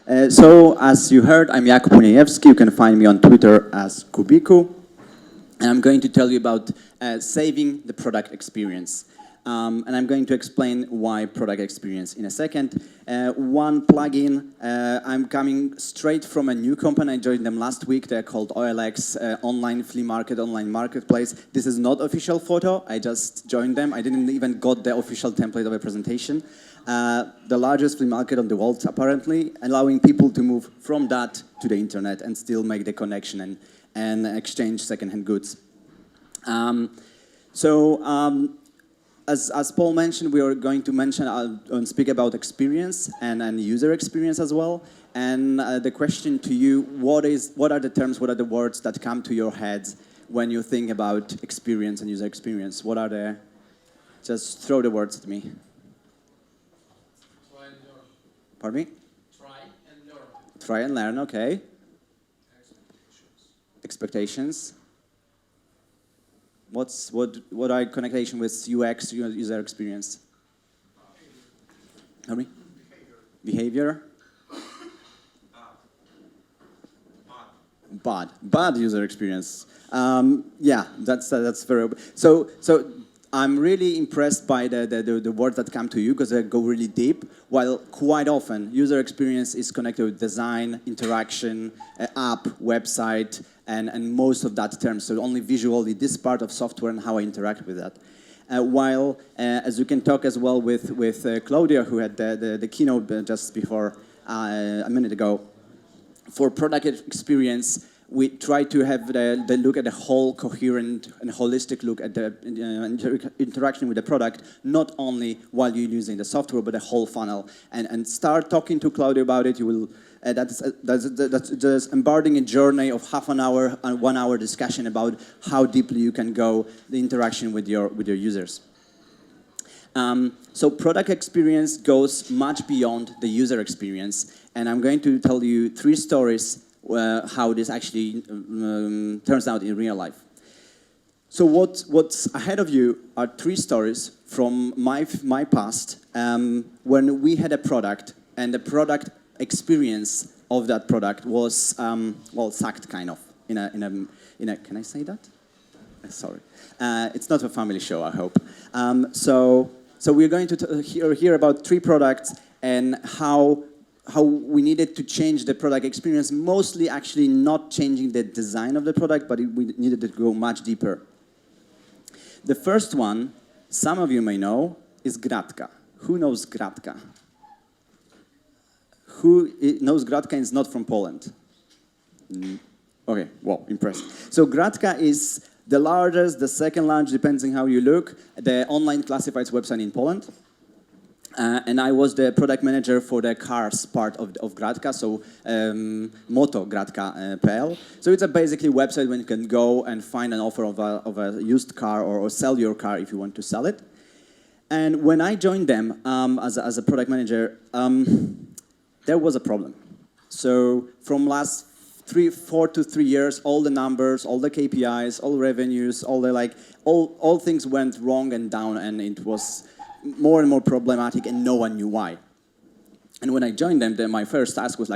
So, as you heard, I'm Jakub Uniejewski. You can find me on Twitter as Kubiku. And I'm going to tell you about saving the product experience. And I'm going to explain why product experience in a second. One plugin, I'm coming straight from a new company. I joined them last week. They're called OLX, online flea market, online marketplace. This is not official photo. I just joined them. I didn't even got the official template of a presentation. The largest flea market on the world, apparently, allowing people to move from that to the internet and still make the connection and exchange second-hand goods. As Paul mentioned, we are going to speak about experience and user experience as well. And the question to you, what are the terms, what are the words that come to your heads when you think about experience and user experience? What are the, just throw the words at me. Try and learn. Pardon me? Try and learn. Try and learn, okay. Expectations. Expectations. What are connection with UX, user experience? Pardon me? Behavior. Bad user experience. Yeah, that's very. So I'm really impressed by the words that come to you because they go really deep. While quite often user experience is connected with design, interaction, app, website, and most of that terms. So only visually this part of software and how I interact with that. While as you can talk as well with Claudia, who had the keynote just before a minute ago. For product experience, we try to have the look at the whole coherent and holistic look at the interaction with the product, not only while you're using the software, but the whole funnel. And start talking to Claudia about it. You will. That's just embarking a journey of half an hour and 1 hour discussion about how deeply you can go the interaction with your users. So product experience goes much beyond the user experience, and I'm going to tell you 3 stories how this actually turns out in real life. So what's ahead of you are 3 stories from my past when we had a product and the product experience of that product was well sucked kind of in a can I say that? Sorry, it's not a family show, I hope. So we're going to hear about 3 products and how we needed to change the product experience, mostly actually not changing the design of the product, but we needed to go much deeper. The first one, some of you may know, is Gratka. Who knows Gratka? Who knows Gratka is not from Poland? Okay, well, impressed. So Gratka is the largest, the second largest, depends on how you look, the online classifieds website in Poland. And I was the product manager for the cars part of Gratka, so Moto.Gratka.pl. So it's a basically website where you can go and find an offer of a used car or sell your car if you want to sell it. And when I joined them as a product manager, there was a problem. So from last 4 to 3 years, all the numbers, all the KPIs, all revenues, all things went wrong and down, and it was more and more problematic, and no one knew why. And when I joined them, my first task was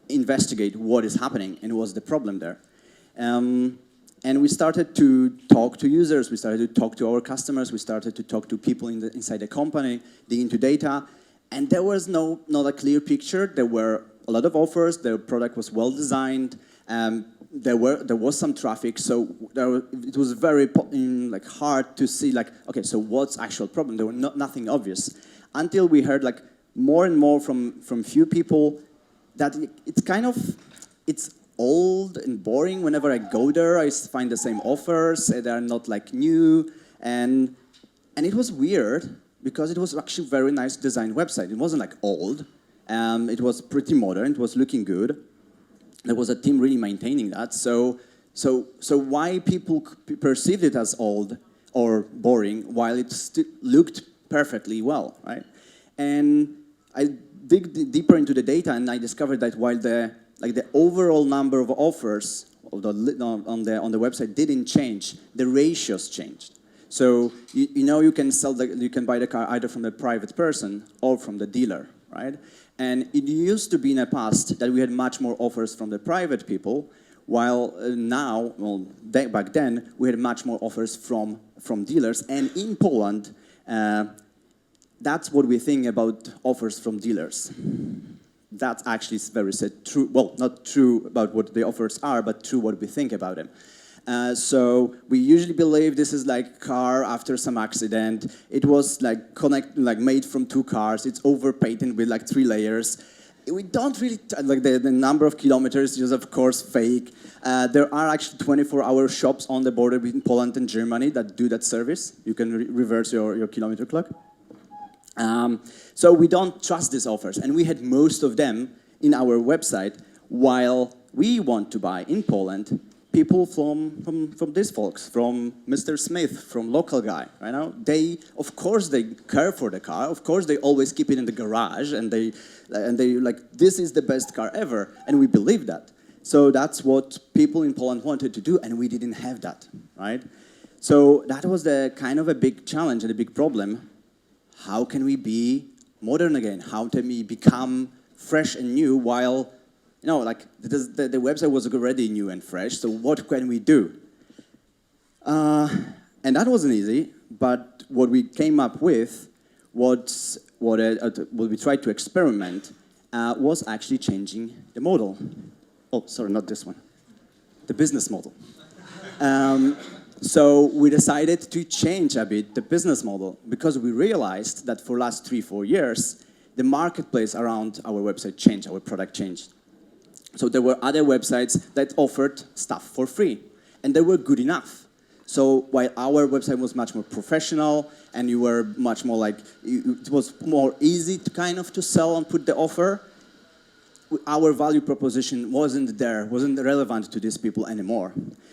investigate what is happening and what's the problem there. And we started to talk to users, we started to talk to our customers, we started to talk to people inside the company, dig into data, and there was not a clear picture. There were a lot of offers, the product was well designed, there was some traffic, so it was very hard to see okay, so what's actual problem? There was nothing obvious until we heard more and more from few people that it's old and boring. Whenever I go there, I find the same offers. They are not new, and it was weird because it was actually a very nice designed website. It wasn't old. It was pretty modern. It was looking good. There was a team really maintaining that. So why people perceived it as old or boring while it looked perfectly well, right? And I dig deeper into the data, and I discovered that while the overall number of offers on the website didn't change, the ratios changed. So you can buy the car either from a private person or from the dealer. right? And it used to be in the past that we had much more offers from the private people, while now, well, back then, we had much more offers from dealers. And in Poland, that's what we think about offers from dealers. That's actually very true. Well, not true about what the offers are, but true what we think about them. So we usually believe this is like car after some accident. It was like made from 2 cars. It's overpainted with like 3 layers. We don't really like the number of kilometers is of course fake. There are actually 24-hour shops on the border between Poland and Germany that do that service. You can reverse your kilometer clock. So we don't trust these offers, and we had most of them in our website, while we want to buy in Poland people from these folks, from Mr. Smith, from local guy, you know? Of course they care for the car, of course they always keep it in the garage, and they like, this is the best car ever, and we believe that. So that's what people in Poland wanted to do, and we didn't have that, right? So that was the kind of a big challenge and a big problem. How can we be modern again? How can we become fresh and new while, you know, like the website was already new and fresh, so what can we do? And that wasn't easy, but what we came up with, what we tried to experiment, was actually changing the model. Oh, sorry, not this one. The business model. So we decided to change a bit the business model because we realized that for the last 3-4 years, the marketplace around our website changed, our product changed. So there were other websites that offered stuff for free, and they were good enough. So while our website was much more professional, and you were much more like, it was more easy to kind of to sell and put the offer, our value proposition wasn't relevant to these people anymore.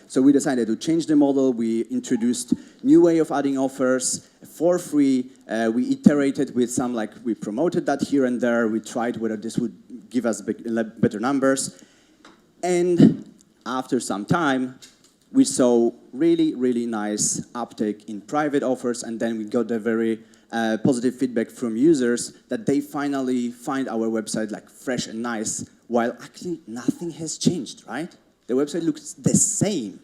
So we decided to change the model. We introduced new way of adding offers for free. We iterated with some, like we promoted that here and there. We tried whether this would give us better numbers. And after some time, we saw really, really nice uptake in private offers, and then we got a very positive feedback from users that they finally find our website like fresh and nice, while actually nothing has changed, right? The website looks the same,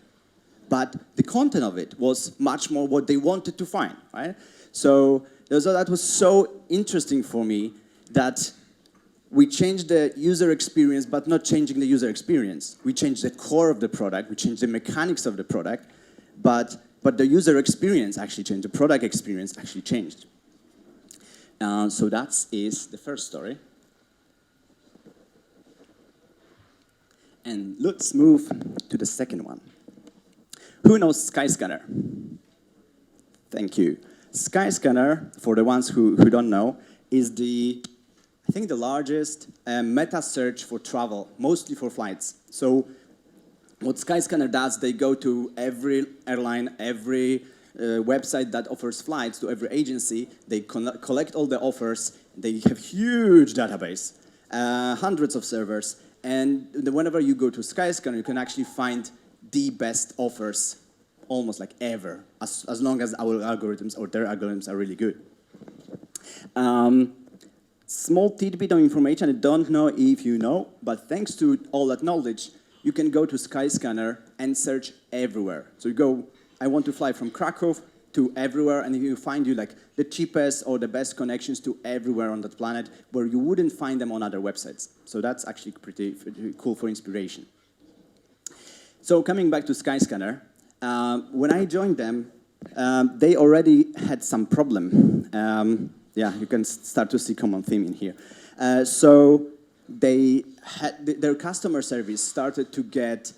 but the content of it was much more what they wanted to find, right? So that was so interesting for me that we changed the user experience, but not changing the user experience. We changed the core of the product, we changed the mechanics of the product, but the user experience actually changed, the product experience actually changed. So that is the first story. And let's move to the second one. Who knows Skyscanner? Thank you. Skyscanner, for the ones who don't know, is I think the largest meta search for travel, mostly for flights. So what Skyscanner does, they go to every airline, every website that offers flights, to every agency. They collect all the offers. They have huge database, hundreds of servers. And whenever you go to Skyscanner, you can actually find the best offers almost like ever, as long as our algorithms or their algorithms are really good. Small tidbit of information, I don't know if you know, but thanks to all that knowledge, you can go to Skyscanner and search everywhere. So you go, I want to fly from Krakow to everywhere, and you find you like the cheapest or the best connections to everywhere on that planet where you wouldn't find them on other websites. So that's actually pretty cool for inspiration. So coming back to Skyscanner, when I joined them, they already had some problem. Yeah, you can start to see common theme in here. So they had their customer service started to get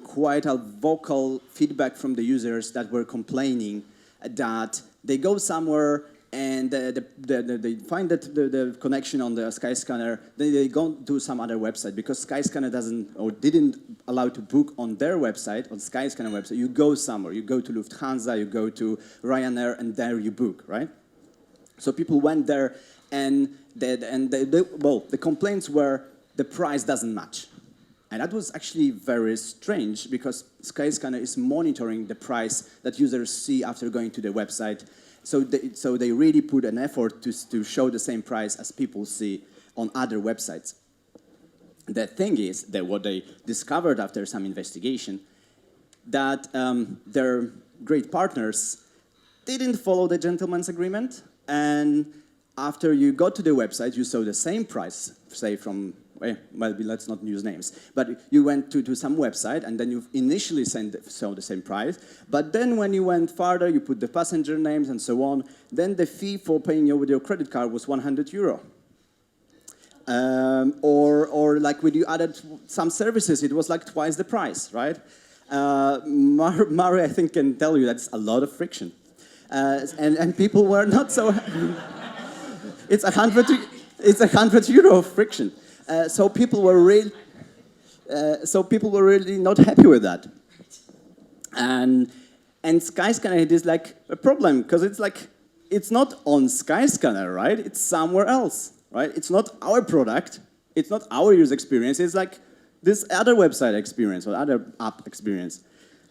quite a vocal feedback from the users that were complaining that they go somewhere and they find that the connection on the Skyscanner, then they go to some other website because Skyscanner doesn't or didn't allow to book on their website, on Skyscanner website. You go somewhere, you go to Lufthansa, you go to Ryanair, and there you book, right? So people went there, and the complaints were the price doesn't match. And that was actually very strange because Skyscanner is monitoring the price that users see after going to the website. So they really put an effort to show the same price as people see on other websites. The thing is that what they discovered after some investigation, that their great partners didn't follow the gentleman's agreement, and after you got to the website, you saw the same price, say from, well, let's not use names, but you went to some website, and then you initially saw the same price, but then when you went farther, you put the passenger names and so on, then the fee for paying with your credit card was 100 euro. Or like when you added some services, it was like twice the price, right? Mari, I think, can tell you that's a lot of friction. And people were not so... It's 100 euro of friction. So people were really not happy with that. And Skyscanner, it is like a problem, because it's like, it's not on Skyscanner, right? It's somewhere else, right? It's not our product, it's not our user experience, it's like this other website experience or other app experience.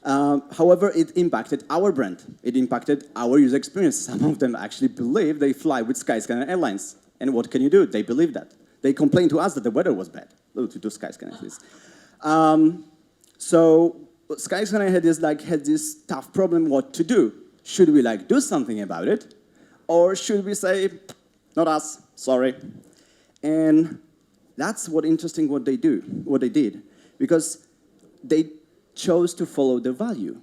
However, it impacted our brand. It impacted our user experience. Some of them actually believe they fly with Skyscanner Airlines. And what can you do? They believe that. They complained to us that the weather was bad. To do Skyscanner, please. So Skyscanner had this tough problem what to do. Should we do something about it? Or should we say, not us, sorry. And that's what interesting what they did. Because they chose to follow the value.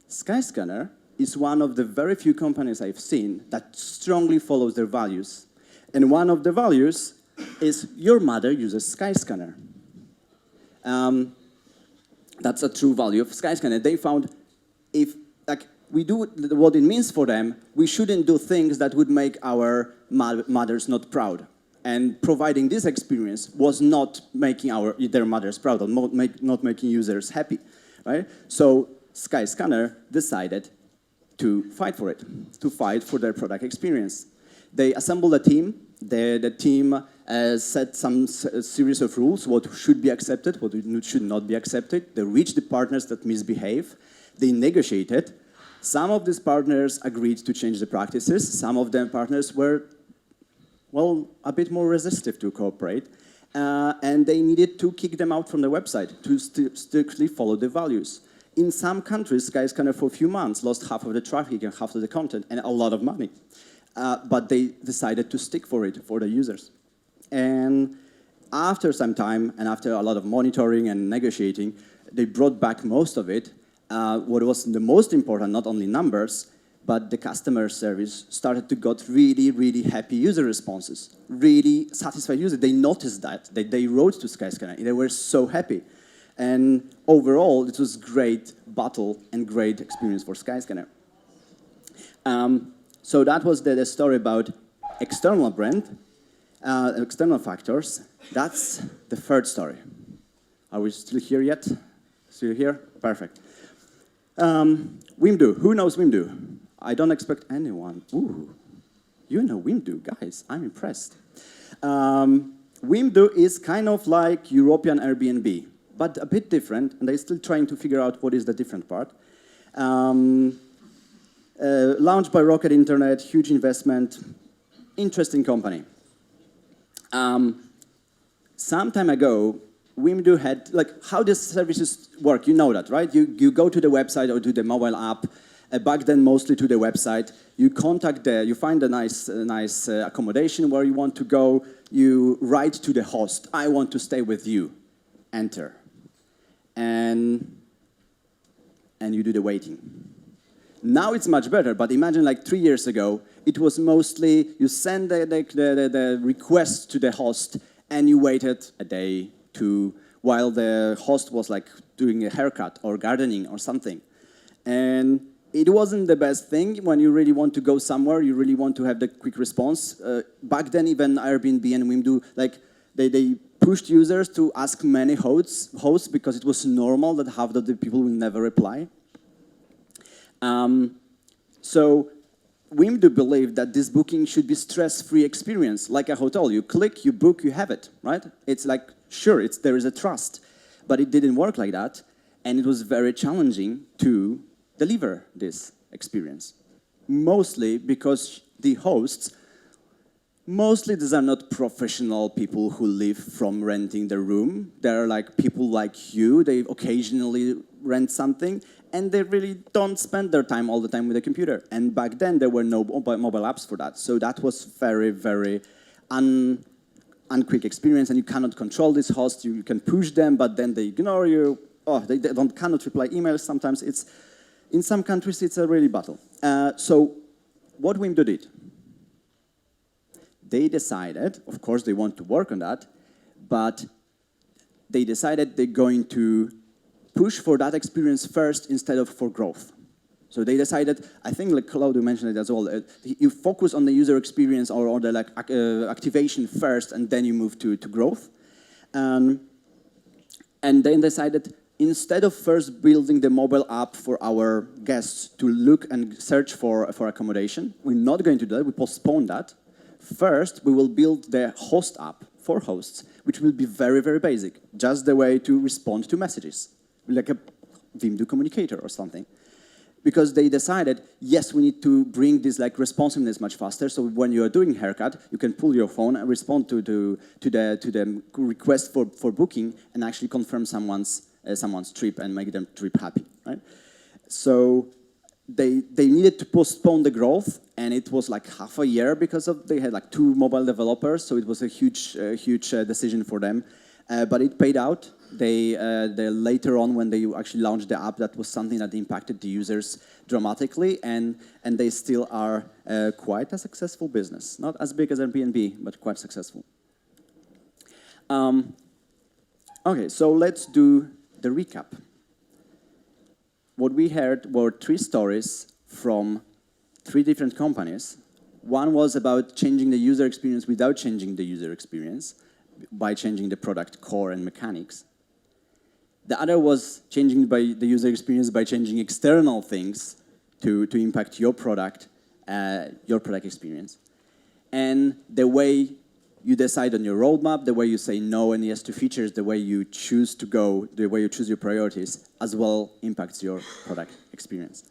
Skyscanner is one of the very few companies I've seen that strongly follows their values. And one of the values is your mother uses Skyscanner. That's a true value of Skyscanner. They found if we do what it means for them, we shouldn't do things that would make our mothers not proud. And providing this experience was not making their mothers proud, or not making users happy, right? So Skyscanner decided to fight for it, to fight for their product experience. They assembled a team. The team set some series of rules, what should be accepted, what should not be accepted. They reached the partners that misbehave. They negotiated. Some of these partners agreed to change the practices. Some of them partners were a bit more resistive to cooperate, and they needed to kick them out from the website to strictly follow the values. In some countries, Skyscanner for a few months lost half of the traffic and half of the content and a lot of money. But they decided to stick for it for the users. And after some time, and after a lot of monitoring and negotiating, they brought back most of it. What was the most important, not only numbers, but the customer service started to get really, really happy user responses, really satisfied users. They noticed that. They wrote to Skyscanner. They were so happy. And overall, it was great battle and great experience for Skyscanner. So that was the story about external brand, external factors. That's the third story. Are we still here yet? Still here? Perfect. Wimdu. Who knows Wimdu? I don't expect anyone. Ooh, you know Wimdu, guys. I'm impressed. Wimdu is kind of like European Airbnb, but a bit different, and they're still trying to figure out what is the different part. Launched by Rocket Internet, huge investment, interesting company. Some time ago, Wimdu had, how these services work, you know that, right? You go to the website or to the mobile app, back then mostly to the website, you find a nice accommodation where you want to go, you write to the host, I want to stay with you, enter. And you do the waiting. Now it's much better, but imagine 3 years ago, it was mostly you send the request to the host and you waited a day, two, while the host was doing a haircut or gardening or something. And it wasn't the best thing when you really want to go somewhere, you really want to have the quick response. Back then, even Airbnb and Wimdu, they pushed users to ask many hosts because it was normal that half of the people will never reply. So Wimdu believed that this booking should be stress-free experience, like a hotel. You click, you book, you have it, right? It's sure, there is a trust, but it didn't work like that, and it was very challenging to deliver this experience. mostly because the hosts, mostly these are not professional people who live from renting the room. They're like people like you. They occasionally rent something, and they really don't spend their time all the time with a computer. And back then, there were no mobile apps for that. So that was very, very unquick experience, and you cannot control these hosts. You can push them, but then they ignore you. Oh, they cannot reply emails. Sometimes in some countries, it's a really battle. So what Wimdu did, they decided, of course they want to work on that, but they decided they're going to push for that experience first instead of for growth. So they decided, I think like Claudio mentioned it as well, you focus on the user experience or the like, activation first, and then you move to growth. And then decided, instead of first building the mobile app for our guests to look and search for accommodation, we're not going to do that, we postpone that. First, we will build the host app for hosts, which will be very, very basic, just the way to respond to messages, like a Wimdu communicator or something. Because they decided, yes, we need to bring this like responsiveness much faster. So when you are doing haircut, you can pull your phone and respond to the request for booking and actually confirm someone's trip and make them trip happy, right? So they needed to postpone the growth, and it was like half a year because they had like 2 mobile developers, so it was a huge decision for them. But it paid out. They later on, when they actually launched the app, that was something that impacted the users dramatically, and they still are quite a successful business. Not as big as Airbnb, but quite successful. Okay, so let's do the recap. What we heard were 3 stories from 3 different companies. One was about changing the user experience without changing the user experience, by changing the product core and mechanics. The other was changing the user experience by changing external things to impact your product experience. And the way you decide on your roadmap, the way you say no and yes to features, the way you choose to go, the way you choose your priorities, as well impacts your product experience.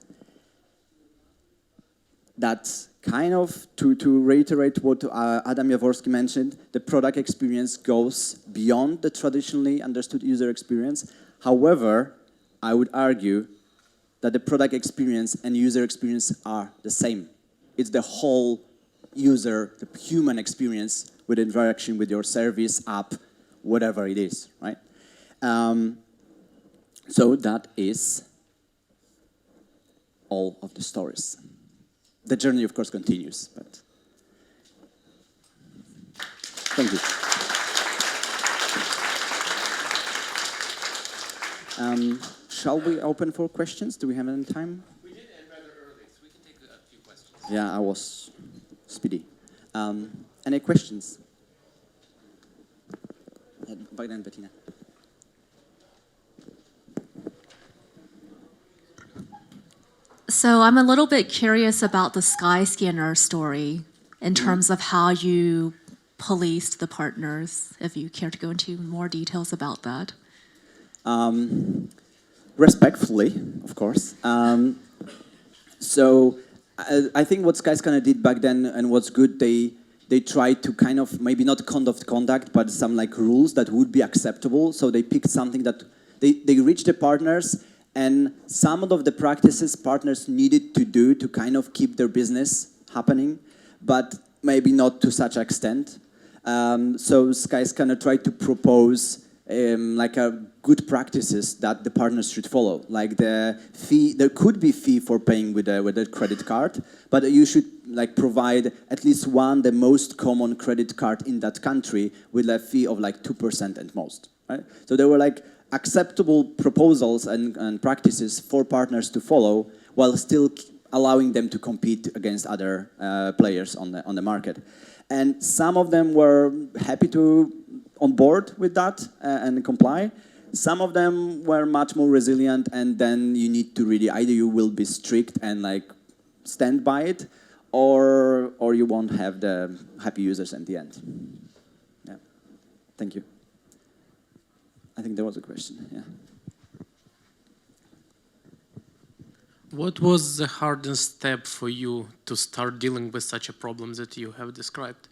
That's kind of, to reiterate what Adam Jaworski mentioned, the product experience goes beyond the traditionally understood user experience. However, I would argue that the product experience and user experience are the same. It's the whole user, the human experience with interaction with your service, app, whatever it is, right? So that is all of the stories. The journey, of course, continues, but thank you. Shall we open for questions? Do we have any time? We did end rather early, so we can take a few questions. Yeah, I was speedy. Any questions? By then, Bettina. So I'm a little bit curious about the Skyscanner story in terms of how you policed the partners, if you care to go into more details about that. Respectfully, of course. So I think what Skyscanner did back then and what's good, they tried to kind of, maybe not code of conduct, but some like rules that would be acceptable. So they picked something that they reached the partners, and some of the practices partners needed to do to kind of keep their business happening, but maybe not to such extent. So Skyscanner tried to propose like a good practices that the partners should follow. Like the fee, there could be fee for paying with a credit card, but you should like provide at least one, the most common credit card in that country, with a fee of like 2% at most. Right? So there were like acceptable proposals and practices for partners to follow, while still allowing them to compete against other players on the market. And some of them were happy to on board with that and comply. Some of them were much more resilient, and then you need to really, either you will be strict and like stand by it, or you won't have the happy users at the end. Yeah, thank you. I think there was a question, yeah. What was the hardest step for you to start dealing with such a problem that you have described?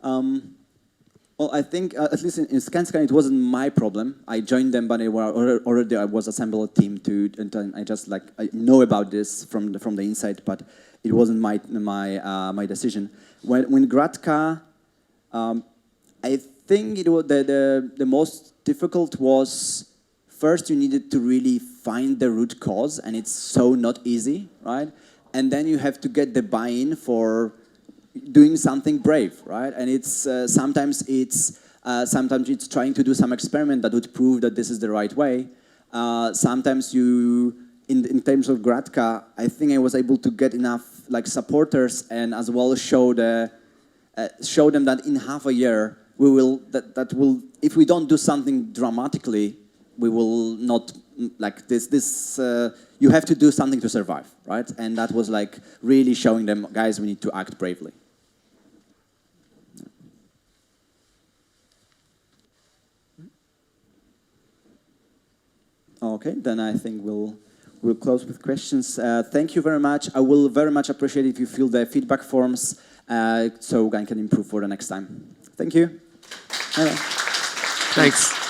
Well, I think at least in Skyscanner, it wasn't my problem. I joined them, but already I was assembled a team and I just I know about this from the inside, but it wasn't my decision. When Gratka, I think it was the most difficult was first you needed to really find the root cause, and it's so not easy, right? And then you have to get the buy-in for doing something brave, right? And it's sometimes it's trying to do some experiment that would prove that this is the right way. Sometimes in terms of Gratka, I think I was able to get enough supporters and as well show them that in half a year we will if we don't do something dramatically, we will not you have to do something to survive, right? And that was really showing them, guys, we need to act bravely. Okay, then I think we'll close with questions. Thank you very much. I will very much appreciate if you fill the feedback forms so I can improve for the next time. Thank you. Bye-bye. Thanks.